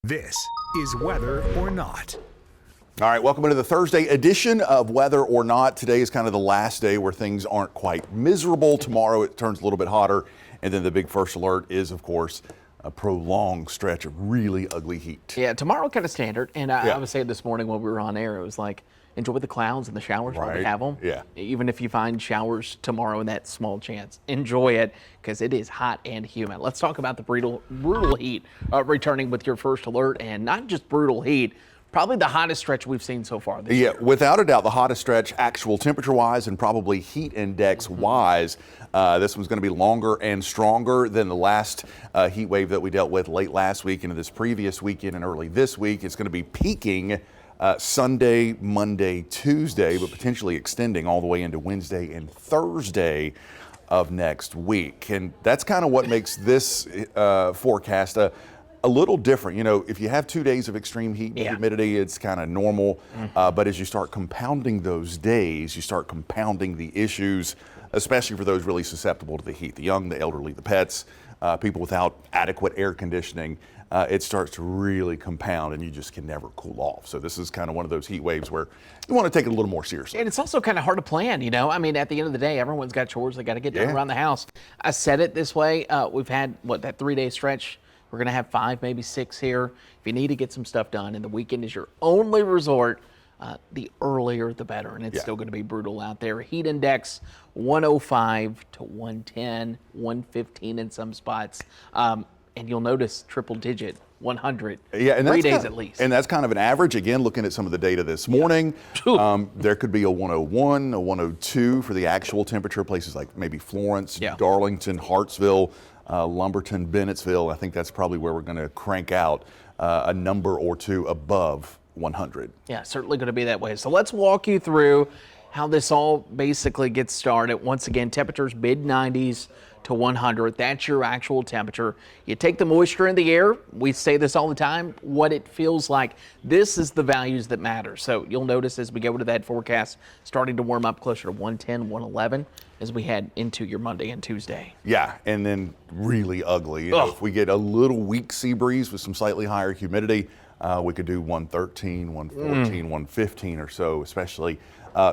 This is Weather or Not. All right, welcome into the Thursday edition of Weather or Not. Today is kind of the last day where things aren't quite miserable. Tomorrow it turns a little bit hotter. And then the big first alert is, of course, a prolonged stretch of really ugly heat. Yeah, tomorrow kind of standard. And I was saying this morning when we were on air, it was like, enjoy the clouds and the showers while we have them. Yeah. Even if you find showers tomorrow in that small chance, enjoy it because it is hot and humid. Let's talk about the brutal heat returning with your first alert, and not just brutal heat, probably the hottest stretch we've seen so far this year. Yeah, without a doubt, the hottest stretch, actual temperature-wise and probably heat index-wise. This one's going to be longer and stronger than the last heat wave that we dealt with late last week into this previous weekend and early this week. It's going to be peaking Sunday, Monday, Tuesday, but potentially extending all the way into Wednesday and Thursday of next week. And that's kind of what makes this forecast a little different. You know, if you have 2 days of extreme heat and humidity, it's kind of normal. But as you start compounding those days, you start compounding the issues, especially for those really susceptible to the heat, the young, the elderly, the pets, people without adequate air conditioning. It starts to really compound and you just can never cool off. So this is kind of one of those heat waves where you want to take it a little more seriously. And it's also kind of hard to plan, you know? I mean, at the end of the day, everyone's got chores they got to get done around the house. I said it this way. We've had, that 3-day stretch. We're going to have 5, maybe 6 here. If you need to get some stuff done and the weekend is your only resort, the earlier the better. And it's still going to be brutal out there. Heat index 105 to 110, 115 in some spots. And you'll notice triple digit, 100, and 3 days at least. And that's kind of an average. Again, looking at some of the data this morning, there could be a 101, a 102 for the actual temperature. Places like maybe Florence, Darlington, Hartsville, Lumberton, Bennettsville. I think that's probably where we're going to crank out a number or two above 100. Yeah, certainly going to be that way. So let's walk you through how this all basically gets started. Once again, temperatures mid-90s to 100. That's your actual temperature. You take the moisture in the air. We say this all the time, what it feels like. This is the values that matter. So you'll notice as we go into that forecast, starting to warm up closer to 110, 111 as we head into your Monday and Tuesday. Yeah, and then really ugly. You know, if we get a little weak sea breeze with some slightly higher humidity, we could do 113, 114, 115 or so, especially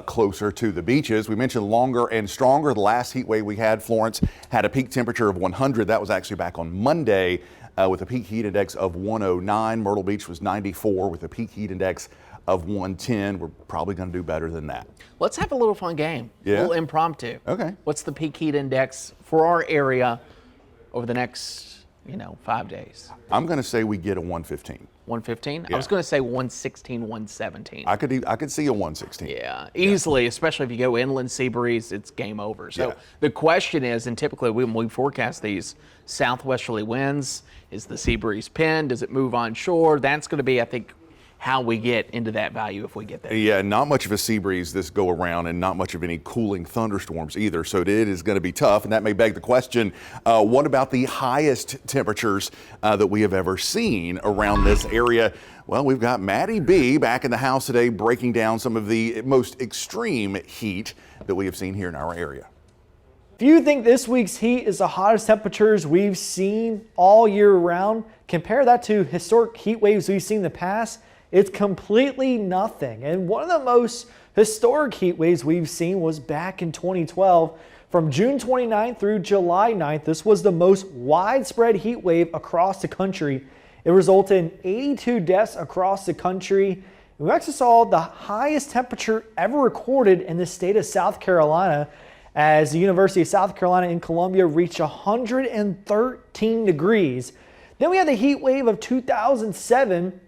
closer to the beaches. We mentioned longer and stronger. The last heat wave we had, Florence, had a peak temperature of 100. That was actually back on Monday with a peak heat index of 109. Myrtle Beach was 94 with a peak heat index of 110. We're probably going to do better than that. Let's have a little fun game. A little impromptu. Okay. What's the peak heat index for our area over the next, 5 days? I'm going to say we get a 115. 115? I was going to say 116, 117. I could see a 116. Yeah, easily, especially if you go inland sea breeze, it's game over. So the question is, and typically when we forecast these southwesterly winds, is the sea breeze pinned? Does it move on shore? That's going to be, I think, how we get into that value if we get there. Yeah, not much of a sea breeze this go around and not much of any cooling thunderstorms either. So it is going to be tough. And that may beg the question, what about the highest temperatures that we have ever seen around this area? Well, we've got Maddie B back in the house today breaking down some of the most extreme heat that we have seen here in our area. If you think this week's heat is the hottest temperatures we've seen all year round, compare that to historic heat waves we've seen in the past. It's completely nothing. And one of the most historic heat waves we've seen was back in 2012. From June 29th through July 9th, this was the most widespread heat wave across the country. It resulted in 82 deaths across the country. We actually saw the highest temperature ever recorded in the state of South Carolina as the University of South Carolina in Columbia reached 113 degrees. Then we had the heat wave of 2007.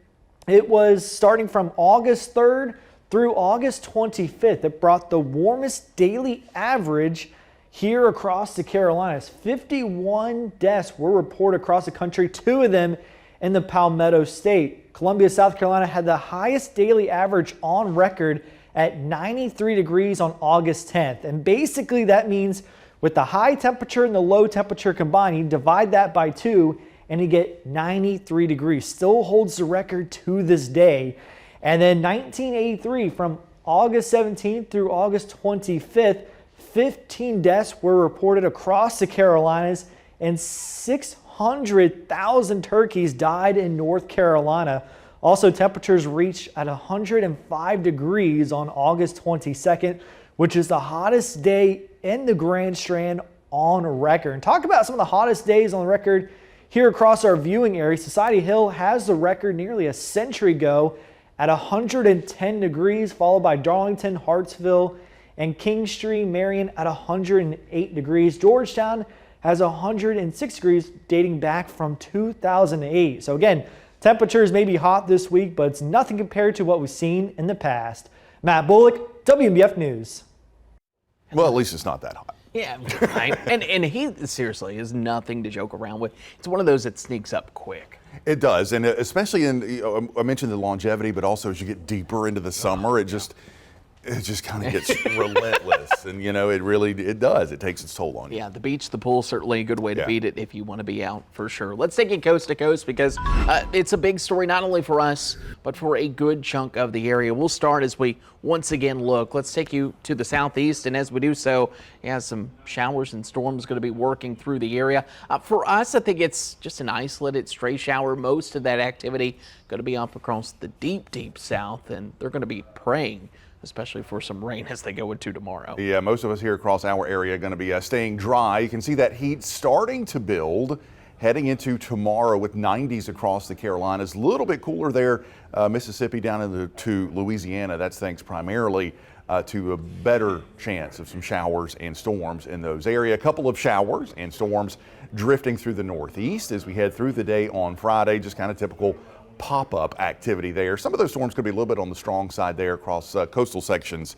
It was starting from August 3rd through August 25th. It brought the warmest daily average here across the Carolinas. 51 deaths were reported across the country, 2 of them in the Palmetto State. Columbia, South Carolina had the highest daily average on record at 93 degrees on August 10th. And basically that means with the high temperature and the low temperature combined, you divide that by 2 and you get 93 degrees. Still holds the record to this day. And then 1983, from August 17th through August 25th, 15 deaths were reported across the Carolinas and 600 100,000 turkeys died in North Carolina. Also, temperatures reached at 105 degrees on August 22nd, which is the hottest day in the Grand Strand on record. And talk about some of the hottest days on record here across our viewing area. Society Hill has the record nearly a century ago at 110 degrees, followed by Darlington, Hartsville, and Kingstree, Marion at 108 degrees. Georgetown has 106 degrees dating back from 2008. So again, temperatures may be hot this week, but it's nothing compared to what we've seen in the past. Matt Bullock, WNBF News. Well, at least it's not that hot. Yeah, right. and he seriously is nothing to joke around with. It's one of those that sneaks up quick. It does, and especially in, I mentioned the longevity, but also as you get deeper into the summer, it just kind of gets relentless, and it does. It takes its toll on you. Yeah, the beach, the pool, certainly a good way to beat it if you want to be out for sure. Let's take it coast to coast because it's a big story not only for us, but for a good chunk of the area. We'll start as we once again look. Let's take you to the southeast, and as we do so, some showers and storms going to be working through the area. For us, I think it's just an isolated stray shower. Most of that activity going to be up across the deep, deep south, and they're going to be praying especially for some rain as they go into tomorrow. Yeah, most of us here across our area are going to be staying dry. You can see that heat starting to build heading into tomorrow with 90s across the Carolinas. A little bit cooler there, Mississippi down into Louisiana. That's thanks primarily to a better chance of some showers and storms in those areas. A couple of showers and storms drifting through the northeast as we head through the day on Friday, just kind of typical pop-up activity there. Some of those storms could be a little bit on the strong side there across coastal sections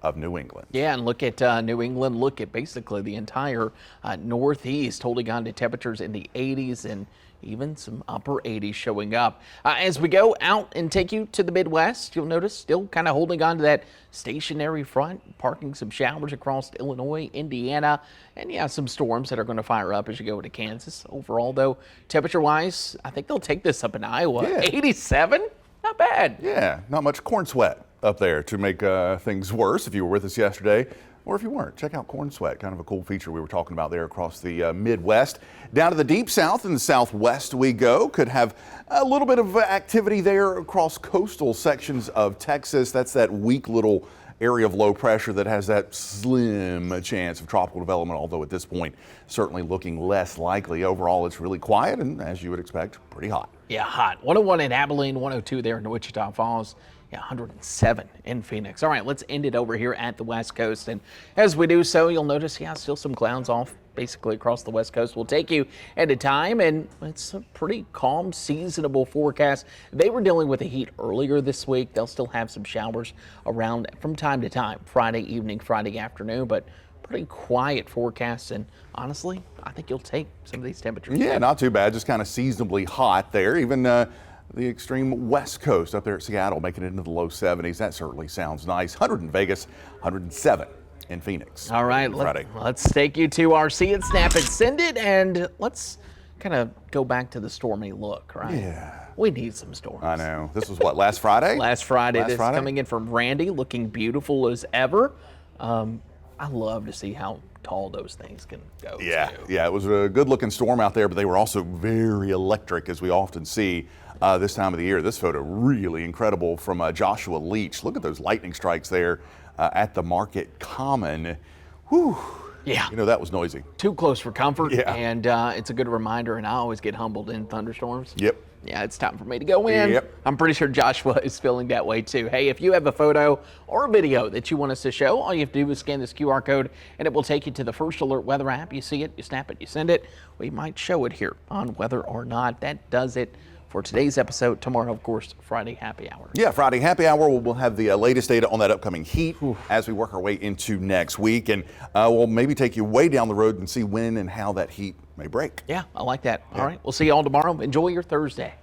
of New England. Yeah, and look at New England. Look at basically the entire northeast holding on to temperatures in the 80s and even some upper 80s showing up. As we go out and take you to the Midwest, you'll notice still kind of holding on to that stationary front, parking some showers across Illinois, Indiana, and some storms that are going to fire up as you go to Kansas. Overall, though, temperature-wise, I think they'll take this up in Iowa. Yeah. 87? Not bad. Yeah, not much corn sweat up there to make things worse if you were with us yesterday. Or if you weren't, check out Corn Sweat, kind of a cool feature we were talking about there across the Midwest. Down to the deep south and the southwest we go. Could have a little bit of activity there across coastal sections of Texas. That's that weak little area of low pressure that has that slim chance of tropical development, although at this point, certainly looking less likely. Overall, it's really quiet and, as you would expect, pretty hot. Yeah, hot. 101 in Abilene, 102 there in Wichita Falls. Yeah, 107 in Phoenix. All right, let's end it over here at the West Coast. And as we do so, you'll notice, still some clouds off basically across the West Coast. We'll take you at a time, and it's a pretty calm, seasonable forecast. They were dealing with the heat earlier this week. They'll still have some showers around from time to time, Friday evening, Friday afternoon, but pretty quiet forecast. And honestly, I think you'll take some of these temperatures. Yeah, not too bad. Just kind of seasonably hot there. Even the extreme west coast up there at Seattle, making it into the low 70s. That certainly sounds nice. 100 in Vegas, 107 in Phoenix. All right, let's take you to our See It, Snap It, Send It, and let's kind of go back to the stormy look, right? Yeah. We need some storms. I know. This was what, last Friday? Last Friday. This is coming in from Randy, looking beautiful as ever. I love to see how tall those things can go. Yeah, too. yeah, it was a good-looking storm out there, but they were also very electric, as we often see this time of the year. This photo really incredible from Joshua Leach. Look at those lightning strikes there at the Market Common. Whew. Yeah. That was noisy. Too close for comfort. Yeah. And it's a good reminder, and I always get humbled in thunderstorms. Yep. Yeah, it's time for me to go in. Yep. I'm pretty sure Joshua is feeling that way too. Hey, if you have a photo or a video that you want us to show, all you have to do is scan this QR code and it will take you to the First Alert Weather app. You see it, you snap it, you send it. We might show it here on Whether or Not. That does it for today's episode. Tomorrow, of course, Friday Happy Hour. Yeah, Friday Happy Hour. We'll have the latest data on that upcoming heat as we work our way into next week. And we'll maybe take you way down the road and see when and how that heat may break. Yeah, I like that. All right, we'll see you all tomorrow. Enjoy your Thursday.